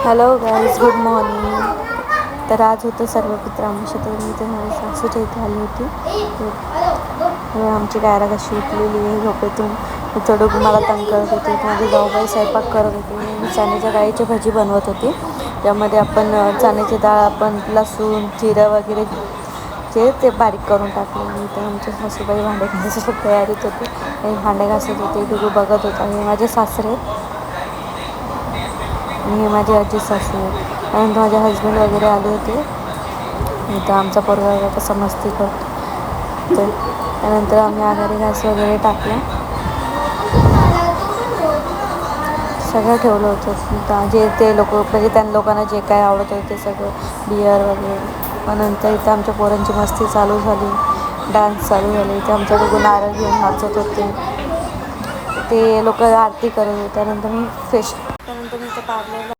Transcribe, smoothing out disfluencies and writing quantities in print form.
Hello guys, good morning. तर आज होतं सर्वपित्र आमच्या, तर मी तर माझ्या सासूच्या इथे आली होती. तर आमची गायरा कशी उठलेली आहे झोपेतून, थोडं मला तंग करत होती. माझी जाऊबाई स्वयंपाक करत होती. मी चण्याच्या डाळीची भजी बनवत होती. त्यामध्ये आपण चण्याची डाळ, आपण लसूण जिरं वगैरे ते बारीक करून टाकले. तर आमच्या सासूबाई भांडे घासायची तयारीत होती. आणि भांडे घासत होते, डुगू बघत होता. हे माझे सासरे आणि हे माझी आजी सासू आहे. त्यानंतर माझे हजबंड वगैरे आले होते. इथं आमचा पोरगा कसा मस्ती करतो. तर त्यानंतर आम्ही आघाडी घास वगैरे टाकला, सगळं ठेवलं होतं. जे ते लोक म्हणजे त्या लोकांना जे काय आवडत होतं ते सगळं, बियर वगैरे. मग नंतर इथं आमच्या पोरांची मस्ती चालू झाली, डान्स चालू झाले. ते आमच्याकडून नारळ घेऊन नाचत होते. ते लोक आरती करत होते. त्यानंतर मी इथं पार्लरला